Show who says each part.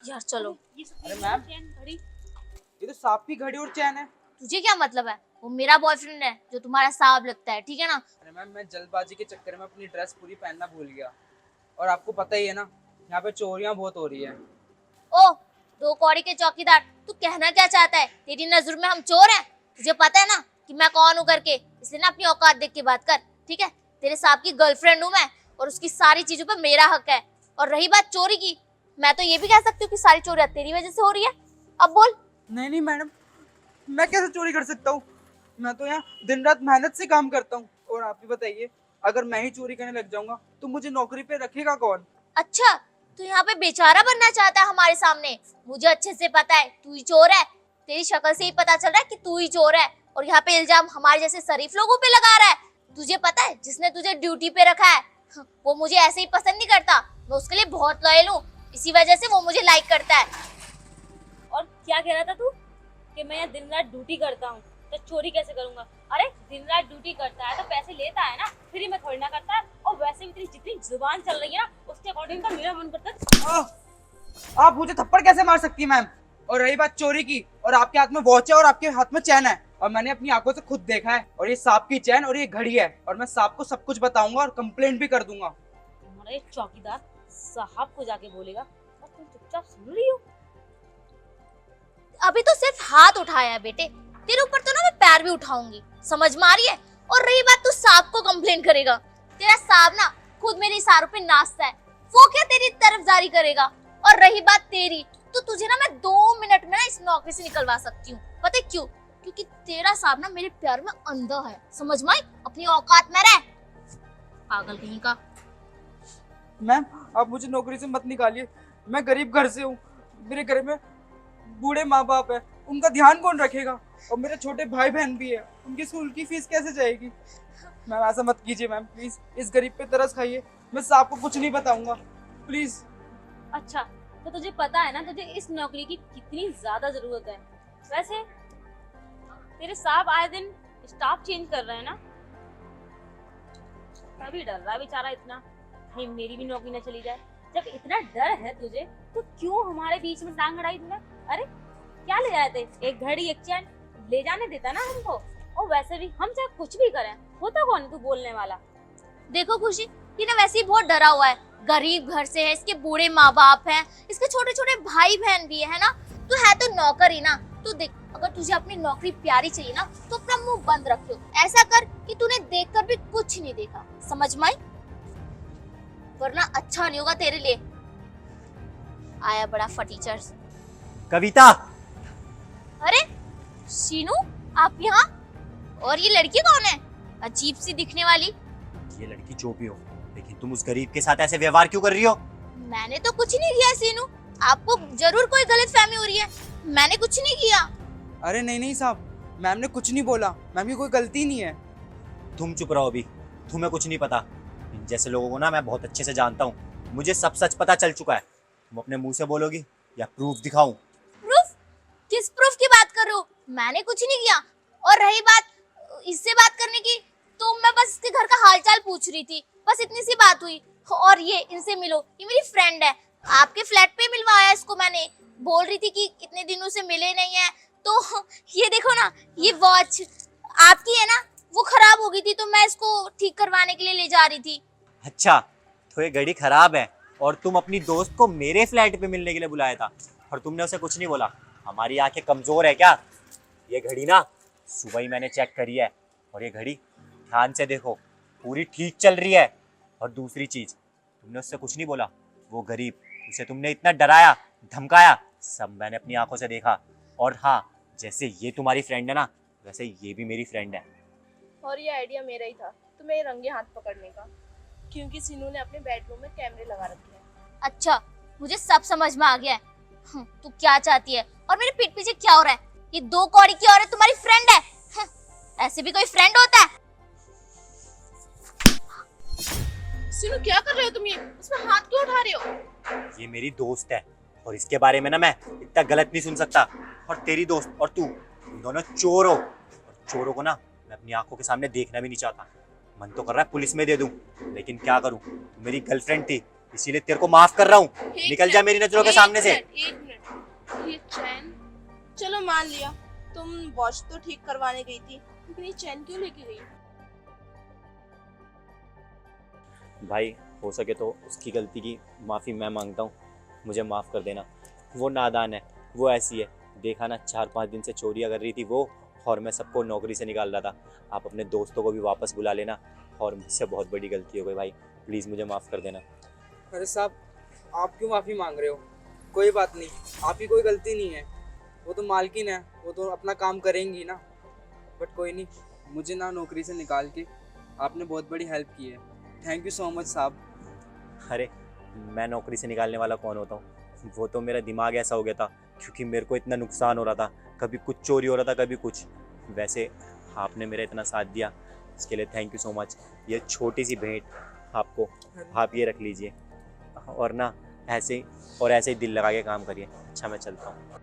Speaker 1: यार चलो।
Speaker 2: अरे मैम,
Speaker 3: घड़ी
Speaker 2: ये तो सांप की घड़ी और चैन है।
Speaker 1: तुझे क्या मतलब है? वो मेरा बॉयफ्रेंड है जो तुम्हारा सांप लगता है, ठीक है ना?
Speaker 2: अरे मैम, मैं जल्दबाजी के चक्कर में अपनी ड्रेस पूरी पहनना भूल गया। और आपको पता ही है ना, यहाँ पे चोरियां बहुत हो रही है।
Speaker 1: ओ, दो कौड़ी के चौकीदार, तू कहना क्या चाहता है? तेरी नजर में हम चोर हैं? तुझे पता है ना कि मैं कौन हूँ करके, इसलिए ना अपनी औकात देख के बात कर, ठीक है? तेरे सांप की गर्लफ्रेंड हूँ मैं, और उसकी सारी चीजों पे मेरा हक है। और रही बात चोरी की, मैं तो ये भी कह सकती हूँ कि सारी चोरियां तेरी वजह से हो रही है। अब बोल।
Speaker 2: नहीं नहीं मैडम, मैं कैसे चोरी कर सकता हूँ? मैं तो यहाँ दिन रात मेहनत से काम करता हूँ। और आप ही बताइए, अगर मैं ही चोरी करने लग जाऊंगा तो मुझे नौकरी पे रखेगा कौन?
Speaker 1: अच्छा, तू यहाँ पे बेचारा बनना चाहता है हमारे सामने? मुझे अच्छे से पता है तू ही चोर है। तेरी शक्ल से ही पता चल रहा है कि तू ही चोर है, और यहाँ पे इल्जाम हमारे जैसे शरीफ लोगों पे लगा रहा है। तुझे पता है जिसने तुझे ड्यूटी पे रखा है, वो मुझे ऐसे ही पसंद नहीं करता। मैं उसके लिए बहुत लॉयल हूँ, इसी वजह से वो मुझे लाइक करता है।
Speaker 3: और क्या कह रहा था तू कि मैं यहाँ दिन रात ड्यूटी करता हूँ तो चोरी कैसे करूंगा? अरे दिन रात ड्यूटी करता है तो पैसे लेता है ना, फ्री में थोड़ी ना करता है। और वैसे भी तेरी जितनी जुबान चल रही है ना, उसके अकॉर्डिंग तो मेरा मन करता है।
Speaker 2: आप मुझे थप्पड़ कैसे मार सकती है मैम? और रही बात चोरी की, और आपके हाथ में वॉच है और आपके हाथ में चैन है, और मैंने अपनी आंखों से खुद देखा है। और ये सांप की चैन और ये घड़ी है, और मैं सांप को सब कुछ बताऊंगा और कंप्लेंट भी कर दूंगा।
Speaker 3: तुम्हारा ये चौकीदार साहब को जाके बोलेगा और तुम चुपचाप सुन रही हो?
Speaker 1: अभी तो सिर्फ हाथ उठाया है बेटे, तेरे ऊपर तो ना मैं पैर भी उठाऊंगी, समझ में आ रही है? और रही बात तू सांप को कंप्लेन करेगा, तेरा सांप ना खुद मेरे इशारों पे नाचता है, वो क्या तेरी तरफदारी करेगा? और रही बात तेरी, तो तुझे ना मैं 2 मिनट में ना इस नौकरी से निकलवा सकती हूँ। पता है क्यों? क्योंकि तेरा सांप ना मेरे प्यार में अंधा है, समझ में आई? अपनी औकात में रह, पागल कहीं का।
Speaker 2: मैम, आप मुझे नौकरी से मत निकालिए। मैं गरीब घर से हूँ, मेरे घर में बूढ़े माँ बाप है, उनका ध्यान कौन रखेगा? और मेरे छोटे भाई बहन भी है, उनकी स्कूल की फीस कैसे जाएगी? मैम ऐसा मत कीजिए मैम, प्लीज इस गरीब पे तरस खाइए। मैं आपको कुछ नहीं बताऊंगा, प्लीज।
Speaker 3: अच्छा, तो तुझे पता है ना तुझे इस नौकरी की कितनी ज्यादा जरूरत है। वैसे तेरे साहब आए दिन स्टाफ चेंज कर रहे हैं ना, तभी डर रहा है बेचारा इतना, कहीं मेरी भी नौकरी न चली जाए। जब इतना डर है तुझे तो क्यों हमारे बीच में टांग अड़ाई तूने? अरे क्या ले आए थे? एक घड़ी एक चैन, ले जाने देता ना हमको। और वैसे भी हम चाहे कुछ भी करें, होता कौन है तू बोलने वाला?
Speaker 1: देखो खुशी, ये ना वैसे ही बहुत डरा हुआ है, गरीब घर से है, इसके बूढ़े माँ बाप हैं, इसके छोटे छोटे भाई बहन भी है ना? तू है तो नौकर ही ना। तू देख, अगर तुझे अपनी नौकरी प्यारी चाहिए ना तो अपना मुंह बंद रखो। ऐसा कर कि तूने देखकर भी कुछ नहीं देखा, समझ में आई? वरना अच्छा नहीं होगा तेरे लिए। आया बड़ा फटीचर।
Speaker 4: कविता,
Speaker 1: अरे शीनू, आप यहाँ? और ये लड़की कौन है, अजीब सी दिखने वाली?
Speaker 4: ये लड़की जो भी हो, लेकिन तुम उस गरीब के साथ ऐसे व्यवहार क्यों कर रही हो?
Speaker 1: मैंने तो कुछ नहीं किया शीनू, आपको जरूर कोई गलतफहमी हो रही है। मैंने कुछ नहीं किया।
Speaker 2: अरे नहीं नहीं साहब, मैम ने कुछ नहीं बोला, मैम की कोई गलती नहीं है।
Speaker 4: तुम चुप रहो अभी, तुम्हें कुछ नहीं पता। इन जैसे लोगों को ना मैं बहुत अच्छे से जानता हूँ, मुझे सब सच पता चल चुका है। तुम अपने मुंह से बोलोगी या प्रूफ दिखाऊं?
Speaker 1: प्रूफ? किस प्रूफ की बात कर रहे हो? मैंने कुछ नहीं किया। और रही बात इससे बात करने की, तो मैं बस इसके घर का हालचाल पूछ रही थी, बस इतनी सी बात हुई। और ये इनसे मिलो, ये मेरी फ्रेंड है, आपके फ्लैट पे मिलवाया इसको मैंने। बोल रही थी कि इतने दिनों से मिले नहीं है, तो ये देखो ना, ये वॉच आपकी है ना, वो खराब हो गई थी तो मैं इसको ठीक करवाने के लिए ले जा रही थी।
Speaker 4: अच्छा, तो ये घड़ी खराब है और तुम अपनी दोस्त को मेरे फ्लैट पे मिलने के लिए बुलाया था और तुमने उसे कुछ नहीं बोला? हमारी आंखें कमजोर है क्या? ये घड़ी ना सुबह ही मैंने चेक करी है, और ये घड़ी ध्यान से देखो, पूरी ठीक चल रही है। और दूसरी चीज, तुमने उससे कुछ नहीं बोला, वो गरीब, उसे तुमने इतना डराया धमकाया, सब मैंने अपनी आंखों से देखा। और हाँ, जैसे ये तुम्हारी फ्रेंड है ना, वैसे ये भी मेरी फ्रेंड है।
Speaker 5: और ये आइडिया मेरा ही था तुम्हें रंगे हाथ पकड़ने का, क्योंकि सीनू ने अपने बेडरूम में कैमरे लगा रखे हैं।
Speaker 1: अच्छा, मुझे सब समझ में आ गया है। तू क्या चाहती है और मेरे पीठ पीछे क्या हो रहा है? ये दो कौड़ी की औरत तुम्हारी फ्रेंड है? ऐसे भी कोई फ्रेंड होता है?
Speaker 5: सीनू क्या कर रहे हो तुम? ये उसमें हाथ क्यों उठा रहे हो?
Speaker 4: ये मेरी दोस्त है और इसके बारे में ना मैं इतना गलत नहीं सुन सकता। और तेरी दोस्त और तू, तुम दोनों चोर हो, और चोरों को ना मैं अपनी आंखों के सामने देखना भी नहीं चाहता। मन तो कर रहा है पुलिस में दे दूं, लेकिन क्या करूं, तू मेरी गर्लफ्रेंड थी, इसीलिए तेरे को माफ कर रहा हूँ।
Speaker 5: एक
Speaker 4: निकल जा
Speaker 5: मिनट,
Speaker 4: मेरी नजरों के
Speaker 5: एक
Speaker 4: सामने से।
Speaker 5: मिनट, एक मिनट। ये चैन, चलो मान लिया तुम वॉच तो ठीक करवाने गई थी, लेकिन ये चैन क्यों लेके गई?
Speaker 4: भाई हो सके तो उसकी गलती की माफ़ी मैं मांगता हूँ, मुझे माफ़ कर देना। वो नादान है, वो ऐसी है। देखा ना 4-5 दिन से चोरियाँ कर रही थी वो, और मैं सबको नौकरी से निकाल रहा था। आप अपने दोस्तों को भी वापस बुला लेना, और मुझसे बहुत बड़ी गलती हो गई भाई, प्लीज़ मुझे माफ़ कर देना।
Speaker 2: अरे साहब, आप क्यों माफ़ी मांग रहे हो? कोई बात नहीं, आपकी कोई गलती नहीं है। वो तो मालकिन है, वो तो अपना काम करेंगी ना। बट कोई नहीं, मुझे ना नौकरी से निकाल के आपने बहुत बड़ी हेल्प की है। थैंक यू सो मच साहब।
Speaker 4: अरे मैं नौकरी से निकालने वाला कौन होता हूँ? वो तो मेरा दिमाग ऐसा हो गया था, क्योंकि मेरे को इतना नुकसान हो रहा था, कभी कुछ चोरी हो रहा था, कभी कुछ। वैसे आपने मेरा इतना साथ दिया, इसके लिए थैंक यू सो मच। ये छोटी सी भेंट आपको, आप ये रख लीजिए। और ना ऐसे ही, और ऐसे ही दिल लगा के काम करिए। अच्छा मैं चलता हूँ।